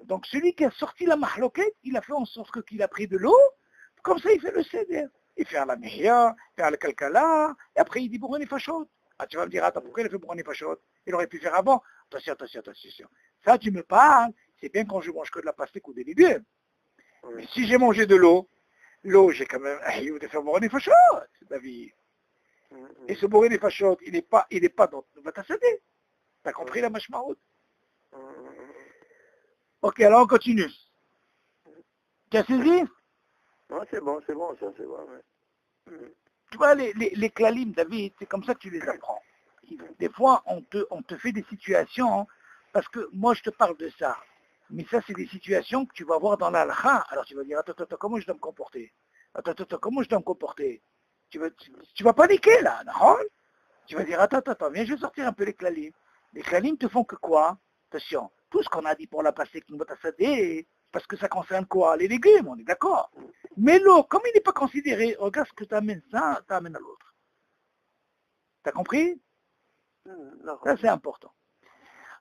Donc celui qui a sorti la mahloquette, il a fait en sorte qu'il a pris de l'eau, comme ça il fait le seder. Il fait à la mihya, il fait à la kalkala, et après il dit Boré Nefashot. Ah, tu vas me dire, attends, pourquoi il a fait Boré Nefashot? Il aurait pu faire avant. Attention. Ça, tu me parles, c'est bien quand je mange que de la pastèque ou des légumes. Mais si j'ai mangé de l'eau, j'ai quand même un de faire Boré Nefashot, David. Et ce Boré Nefashot, il n'est pas dans Nouvat Asadeh. T'as compris la mashmaout? Ok, alors on continue. Tu as saisi? Non, c'est bon, ça, c'est bon. Ouais. Tu vois, les klalim, David, c'est comme ça que tu les apprends. Des fois, on te fait des situations, parce que moi, je te parle de ça. Mais ça, c'est des situations que tu vas voir dans l'alha. Alors tu vas dire, attends, comment je dois me comporter? Attends, comment je dois me comporter? Tu vas paniquer, là, non? Tu vas dire, attends, viens, je vais sortir un peu les klalim. Les klalim te font que quoi? Attention, tout ce qu'on a dit pour la pastèque Nouvat Asadeh, parce que ça concerne quoi? Les légumes, on est d'accord. Mais l'eau, comme il n'est pas considéré, regarde ce que tu amènes ça, tu amènes à l'autre. T'as compris? Ça, c'est important.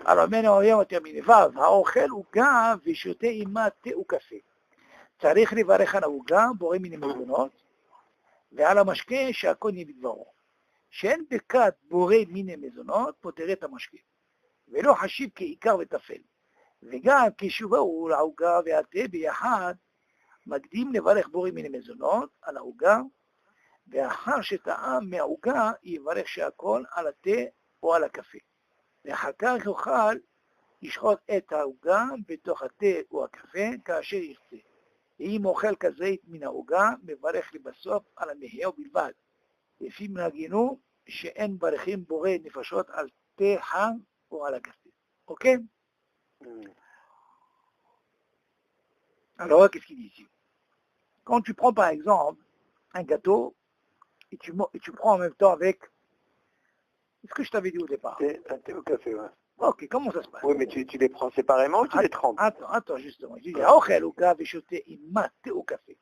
Alors maintenant, on va terminer. Vav, האוכל עוגה ושותה עימה תה וקפה. צריך לברך על העוגה, בורא מן המזונות, ועל המשקה שהכל נהיה בדברו. שאין בכת בורא מן המזונות, פוטר את המשקה. ולא חשיב כעיקר וטפל. וגם כשובעו לעוגה והתה ביחד, מקדים לברך בורא מן המזונות על העוגה, ואחר שטעם מהעוגה יברך שהכל על התה או על הקפה. ואחר כך יוכל לשחוט את העוגה בתוך התה או הקפה כאשר ירצה. ואם אוכל כזית מן העוגה, מברך לבסוף על המחיה בלבד. לפי מנהגנו שאין ברכין בורא נפשות על תה חם או על הקפה. אוקיי? Alors, qu'est-ce qu'il dit ici? Quand tu prends par exemple un gâteau et tu prends en même temps avec ce que je t'avais dit au départ. Un thé au café, ouais. Ok, comment ça se passe? Oui, mais tu les prends séparément ou tu les trempes? Attends, justement. Il dit, Aochel au café et choté imma, thé au café.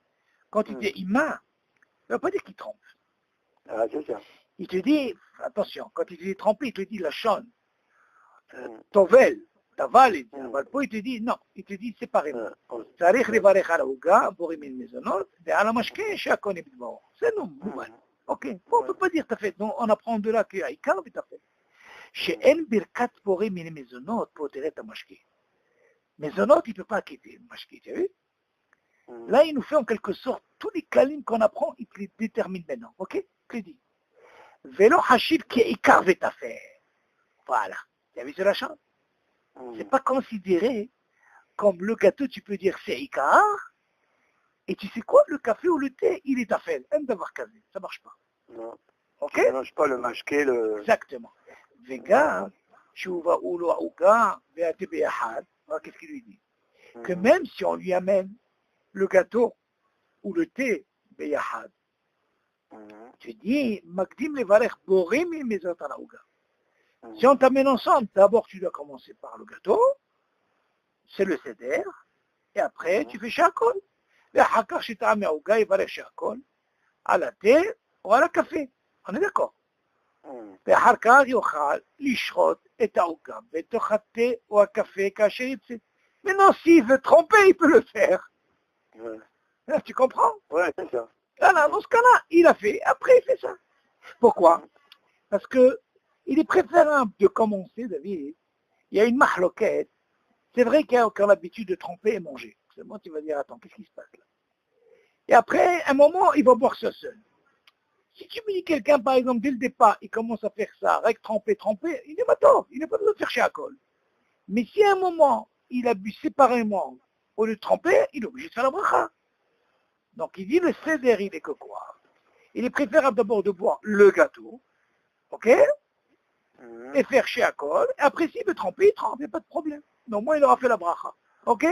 Quand il dit imma, ça ne veut pas dire qu'il trempe. Ah, c'est ça. Il te dit, attention, quand il te dit tremper, il te dit la chonne. Tovel, taval, il te dit non, il te dit séparément. צריך לברך על העוגה, בורא מן מזונות, ועל המשקה שהכל נהיה בדברו. זה לא מובן. אוקיי, פה on ne peut pas dire תפל, on apprend de là שהעיקר ותפל. שאין ברכת בורא מן מזונות, פה תראה את המשקה. מזונות, il ne peut pas quitter le משקה, tu as vu? Là, il nous fait en quelque sorte tous les kalims qu'on apprend, il te les détermine maintenant. Ok? Que dit? Vélo hachib qui est ikar vetafer. Voilà. Tu as vu sur la chambre? C'est pas considéré comme le gâteau, tu peux dire c'est ikar. Et tu sais quoi? Le café ou le thé, il est tafel. Même d'avoir casé. Ça marche pas. Non. Ok? Ça ne mange pas le mashké, le... Exactement. Vega, shuva ulo auga, veate beyahad. Qu'est-ce qu'il lui dit? Que même si on lui amène le gâteau ou le thé, beyahad, tu dis, Makdim levarech boré mi mezot ala ouga. Si on t'amène ensemble, d'abord tu dois commencer par le gâteau, c'est le seder, et après tu fais shakol. Et hakar shita'am ouga, yivarech shakol, à la thé ou à la café. On est d'accord. ואחר כך יוכל לשחוט את העוגה בתוך התה או הקפה כאשר יצא. Maintenant, s'il veut tromper, il peut le faire. Là, tu comprends? Ouais, c'est ça. Voilà, dans ce cas-là, il a fait, après il fait ça. Pourquoi? Parce que il est préférable de commencer, David, il y a une mahloquette. C'est vrai qu'il y a encore l'habitude de tremper et manger. Seulement, tu vas dire, attends, qu'est-ce qui se passe là? Et après, un moment, il va boire ça seul. Si tu me dis quelqu'un, par exemple, dès le départ, il commence à faire ça, règle tremper, il n'est pas tort, il n'a pas besoin de faire chez Akol. Mais si à un moment, il a bu séparément, au lieu de tremper, il est obligé de faire la bracha. Donc il dit, le seder, il est que quoi? Il est préférable d'abord de boire le gâteau, ok? Et faire chez Akol. Et après, s'il veut tremper, il trempe, il n'y a pas de problème. Mais au moins, il aura fait la bracha. Ok?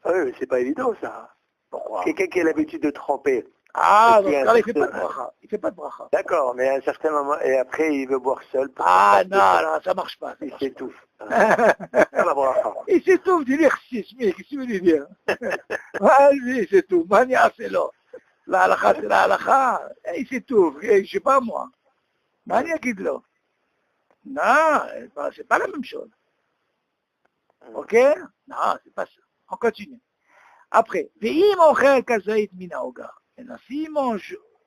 Ah oui, mais c'est pas évident, ça. Pourquoi? Quelqu'un qui a l'habitude de tremper. Ah, dans ce cas-là, il ne fait pas de bracha. Il ne fait pas de bracha. D'accord, mais à un certain moment, et après, il veut boire seul. Ah, non, ça ne marche pas. Il s'étouffe. La bracha. Il s'étouffe du l'exercice, mais qu'est-ce que tu veux lui dire? Vas-y, c'est tout. Mania, c'est là. La halakha, c'est la halakha. Il s'étouffe. Je ne sais pas moi. Mania, qui de là? Non, c'est pas la même chose. Ok? Non, c'est pas ça. On continue. Après, ואם אוכל כזית מן העוגה, מנסים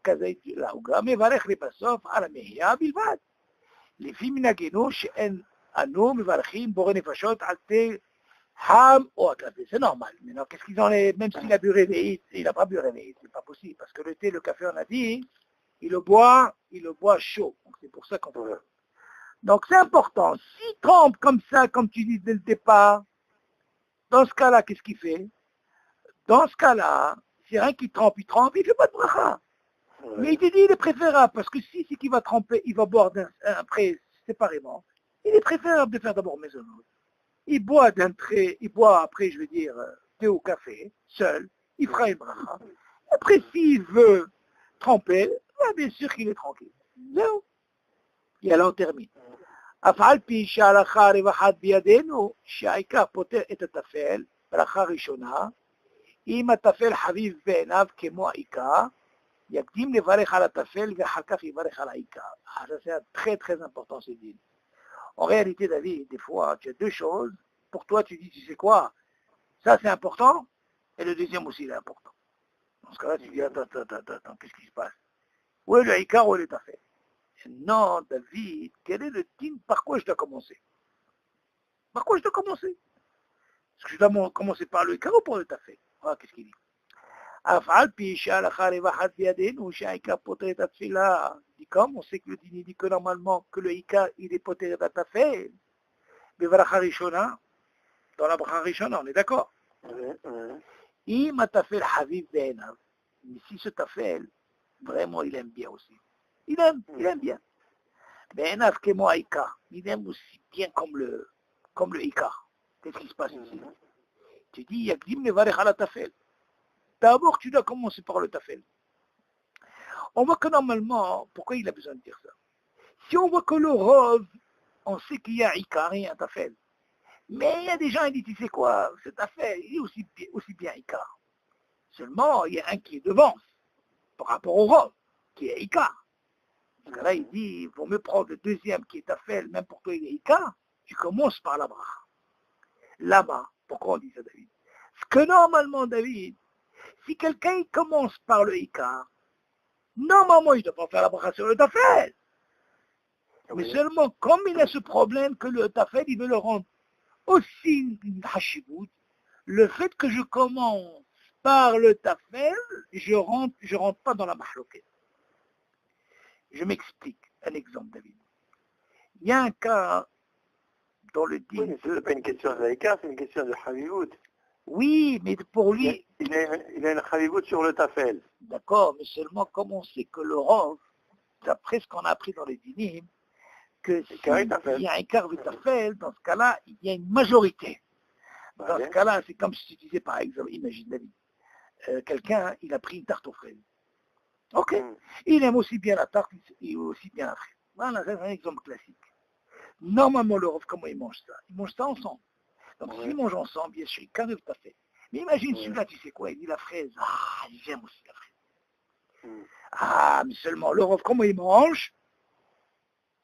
כזית לעוגה, מברך לבסוף על המחיה בלבד. לפי מנהגנו שאין אנו מברכים בורא נפשות על תה חם או הקפה. C'est normal. Maintenant, qu'est-ce qu'ils ont les... Même s'il a bu réveillé, il n'a pas bu réveillé, c'est pas possible. Parce que le thé, le café, on a dit, il le boit chaud. Donc c'est pour ça qu'on peut. Donc c'est important. S'il trempe comme ça, comme tu dis dès le départ, dans ce cas-là, qu'est-ce qu'il fait? Dans ce cas-là, c'est rien qui trempe, il ne fait pas de bracha. Ouais. Mais il te dit, il est préférable, parce que si c'est qu'il va tremper, il va boire après séparément, il est préférable de faire d'abord maisonnot. Il boit d'un trait, il boit après, je veux dire, thé ou café, seul, il fera une bracha. Après, s'il veut tremper, bien sûr qu'il est tranquille. Non. Et alors on termine. אף על פי שההלכה הרווחת בידינו, שהעיקר פותר את הטפל, ברכה ראשונה, אם הטפל חביב בעיניו כמו העיקר, יקדים לברך על הטפל ואחר כך יברך על העיקר. Ça c'est très très important ce dîner. En réalité, David, des fois, tu as deux choses. Pour toi, tu dis, tu sais quoi, ça c'est important, et le deuxième aussi il est important. Dans ce cas-là, tu dis, attends, qu'est-ce qui se passe? Où est le haïkar, où est le tafel? Non, David, quel est le dîme? Par quoi je dois commencer? Par quoi je dois commencer? Est-ce que je dois commencer par le haïkar ou par le tafel? Voilà, qu'est-ce qu'il dit? אף על פי שההלכה רווחת בידינו שהעיקר פותר את התפילה. dit comme on sait que le dîner dit que normalement que le haïkar il est poter את הטפל. בברכה ראשונה, dans la bracha ראשונה, on est d'accord? אם הטפל חביב בעיניו, mais si ce tafel, vraiment il aime bien aussi. Il aime bien. בעיניו כמו העיקר, il aime aussi bien comme le haïkar. Qu'est-ce qui se passe ici? Tu dis, יקדים לברך על הטפל. D'abord, tu dois commencer par le tafel. On voit que normalement, pourquoi il a besoin de dire ça? Si on voit que le rove, on sait qu'il y a Ikar et un tafel. Mais il y a des gens qui disent, tu sais quoi, ce tafel, il est aussi bien Ikar. Seulement, il y a un qui est devant, par rapport au rove, qui est Ikar. Parce que là, il dit, il vaut mieux prendre le deuxième qui est tafel, même pour toi il est Ikar, tu commences par la bracha. Là-bas, pourquoi on dit ça, David? Parce que normalement, David, si quelqu'un il commence par le Ikar, normalement il ne doit pas faire la bracha sur le tafel. Mais seulement comme il a ce problème que le tafel, il veut le rendre aussi une hashivut, le fait que je commence par le tafel, je rentre pas dans la mahloket. Je m'explique. Un exemple, David. Il y a un cas dans le dîme. Oui, ce n'est pas une question de Ikar, c'est une question de Havivut. Oui, mais pour lui... Il a une Havivut sur le tafel. D'accord, mais seulement comme on sait que le rov, d'après ce qu'on a appris dans les dynimes, que s'il y a un quart de tafel, dans ce cas-là, il y a une majorité. Dans ce cas-là, c'est comme si tu disais, par exemple, imagine David, quelqu'un, il a pris une tarte aux fraises. Ok, il aime aussi bien la tarte, il aime aussi bien la fraise. Voilà, c'est un exemple classique. Normalement, le rov, comment il mange ça? Il mange ça ensemble. Donc s'ils mangent ensemble, bien sûr, il carré tout à fait. Mais imagine celui-là, tu sais quoi, il dit la fraise. Ah, j'aime aussi la fraise. Ah, mais seulement le rov, comment ils mangent?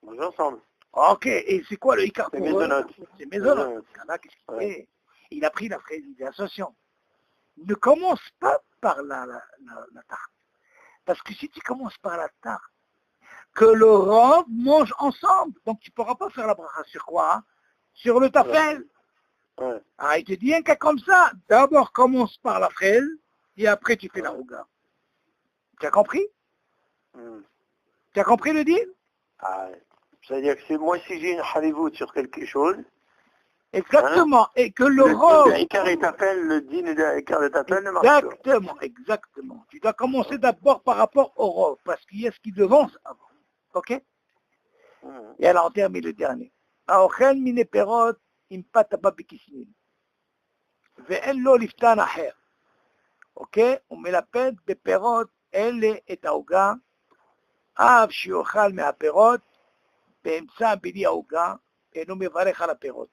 Ils mangent ensemble. Ok, et c'est quoi le Icar C'est pour eux? mésonote. C'est mésonote. Là, qu'est-ce qu'il fait? Il a pris la fraise, il dit attention, ne commence pas par la tarte. Parce que si tu commences par la tarte, que le rov mange ensemble, donc tu ne pourras pas faire la bracha sur quoi? Hein? Sur le tafel. Ouais. Ah, il te dit un cas comme ça, d'abord commence par la fraise, et après tu fais la rouga. Tu as compris? Tu as compris le deal? Ah, c'est-à-dire que moi, si j'ai une halivout sur quelque chose, exactement, hein? Et que le rov... le dîner de tafel ne marche pas. Exactement, exactement. Tu dois commencer d'abord par rapport au rov, parce qu'il y a ce qui devance avant. Ok? Et alors on termine le dernier. האוכל מיני פירות עם פת הבא בכיסנין, ואין לו לפתן אחר. אוקיי? הוא מלפד בפירות אלה את העוגה, אף שיאכל מהפירות, באמצע בידי העוגה, אינו מברך על הפירות.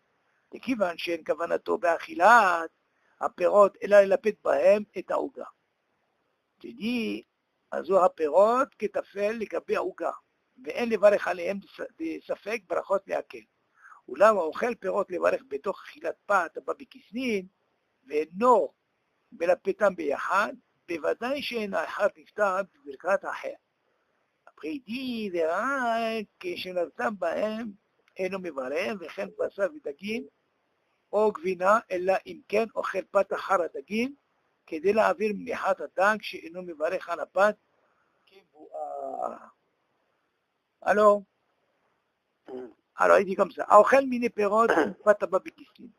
מכיוון שאין כוונתו באכילת הפירות, אלא ללפד בהם את העוגה. תדעי, אז זו הפירות כתפל לגבי העוגה, ואין לברך עליהם בספק ברכות להקל. אולם האוכל פירות לברך בתוך אכילת פת הבא בכיסנין, ואינו מלפתם ביחד, בוודאי שאין האחד נפטר בברכת האחר. après il dit, וראה כשנבטם בהם אינו מברך, וכן בשר ודגים, או גבינה, אלא אם כן אוכל פת אחר הדגים, כדי להעביר מניחת הדג שאינו מברך על הפת כבואה. Alors il dit comme ça, האוכל מיני פירות פת הבא בכיסנין.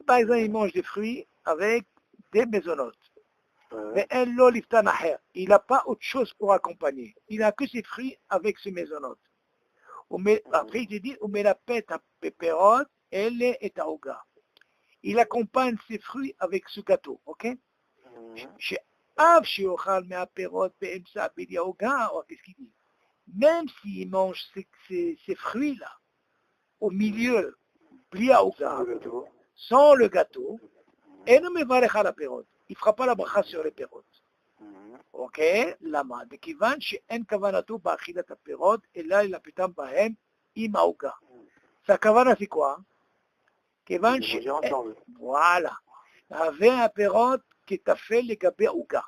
Par exemple, il mange des fruits avec des maisonnotes. ואין לו לפתן אחר. Il n'a pas autre chose pour accompagner. Il n'a que ses fruits avec ses maisonnotes. Après il dit, הוא מלפת הפירות אלה את העוגה. Il accompagne ses fruits avec ce gâteau, ok? שאף שיאכל מהפירות באמצע בידי העוגה, ou qu'est-ce qu'il dit? Même s'il mange ces fruits-là, au milieu, bli העוגה, sans le gâteau, אינו מברך על הפירות. il ne fera pas la bracha sur les פירות. אוקיי? למה? מכיוון שאין כוונתו באכילת הפירות, אלא ללפתם בהם עם העוגה. והכוונה c'est quoi? כיוון ש... voilà. להווה הפירות כתפל לגבי עוגה.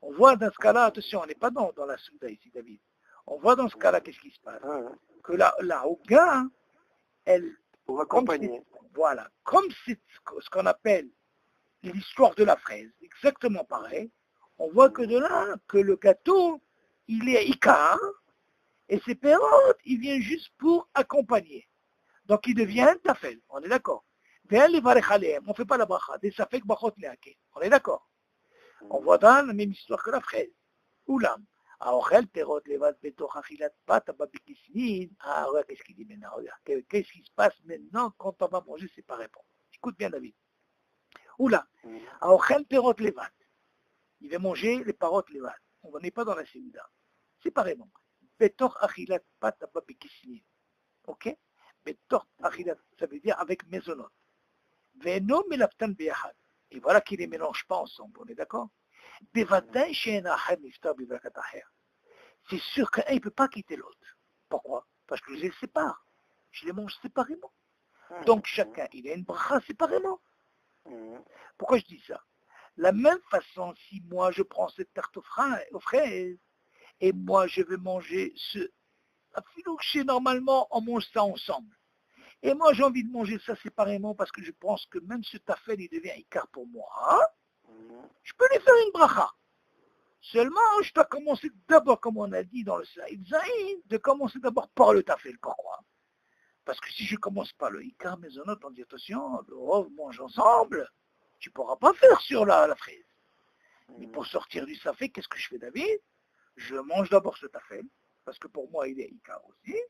On voit dans ce cas-là, attention, on n'est pas dans la souda ici, David. On voit dans ce cas-là, qu'est-ce qui se passe? Que la Ouga, elle... Pour accompagner. Voilà. Comme c'est ce qu'on appelle l'histoire de la fraise, exactement pareil, on voit que de là, que le gâteau, il est Ikar, et ses pérotes, il vient juste pour accompagner. Donc il devient Tafel, on est d'accord. On ne fait pas la bracha, des safek bachot leake, on est d'accord. On voit dans la même histoire que la fraise. Oulam. האוכל פירות לבד בתוך אכילת פת הבא בכיסנין, regarde qu'est-ce qu'il dit maintenant, regarde, qu'est-ce qui se passe maintenant quand on va manger séparément. Écoute bien David. Oula, האוכל פירות לבד, il va manger les parottes לבד, on n'est pas dans la séouda, séparément, בתוך אכילת פת הבא בכיסנין, ok? בתוך אכילת, ça veut dire avec maisonnote, ואינו מלפתן ביחד, et voilà qu'il ne les mélange pas ensemble, on est d'accord? בוודאי שאין האחד נפטר בברכת האחר. C'est sûr qu'un ne peut pas quitter l'autre. Pourquoi? Parce que je les sépare. Je les mange séparément. Donc chacun, il a une bracha séparément. Pourquoi je dis ça? La même façon, si moi je prends cette tarte aux fraises, et moi je vais manger ce... Normalement, on mange ça ensemble. Et moi j'ai envie de manger ça séparément parce que je pense que même ce tafel, il devient ikar pour moi. Hein? Je peux lui faire une bracha. Seulement, je dois commencer d'abord, comme on a dit dans le Saïd Zaïd, de commencer d'abord par le tafel. Pourquoi? Parce que si je commence par le ikar maisonnot, on dit attention, le rov mange ensemble, tu ne pourras pas faire sur la fraise. Mais pour sortir du safé, qu'est-ce que je fais, David? Je mange d'abord ce tafel, parce que pour moi il est ikar aussi, et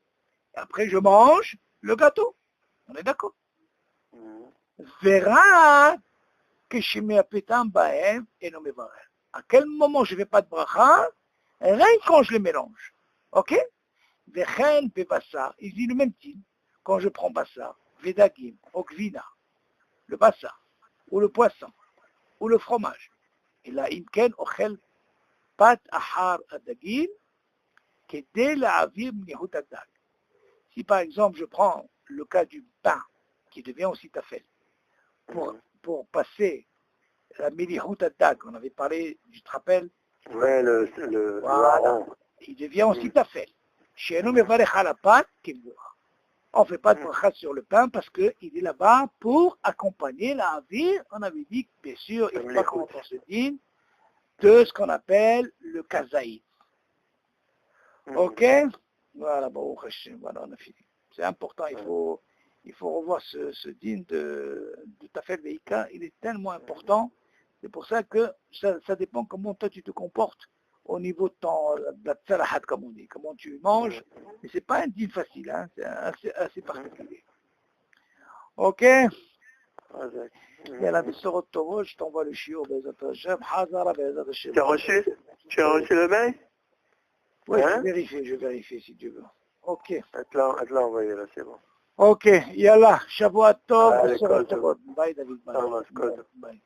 après je mange le gâteau. On est d'accord? Verra que je mets à pétam bahem et non me varel. À quel moment je ne fais pas de bracha? Rien quand je les mélange. Ok? Vechen bebassar, il dit le même type. Quand je prends bassar, vedagim, okvina, le bassar, ou le poisson, ou le fromage. Et là, imken ochel Pat Ahar Adagim, Kedé La'avir Mnihut Adag. Si par exemple je prends le cas du pain qui devient aussi tafel, pour passer la Mnihut Adag, on avait parlé, tu te rappelles? Ouais, Voilà. Il devient aussi tafel. Chez nous, on ne fait pas de bracha sur le pain parce qu'il est là-bas pour accompagner la vie. On avait dit que, bien sûr, il ne faut pas qu'on se dîne de ce qu'on appelle le kazaï. Ok? Voilà, bon, voilà, on a fini. C'est important, il faut revoir ce dîne de Tafel Veika. Il est tellement important. C'est pour ça que ça dépend comment toi tu te comportes au niveau de la tsalahat, comme on dit, comment tu manges. Mais c'est pas un dîne facile, hein, c'est assez particulier. Ok? Il y a la Bessorot Tovot, je t'envoie le chiot, Bezat Hashem, Hazara, Bezat Hashem. Tu as reçu le mail? Oui, je vérifie si tu veux. Ok. Elle te l'a envoyé là, c'est bon. Ok, yallah, Shavuot Tov, Bessorot Tovot. Bye David, bye. Bye. Bye.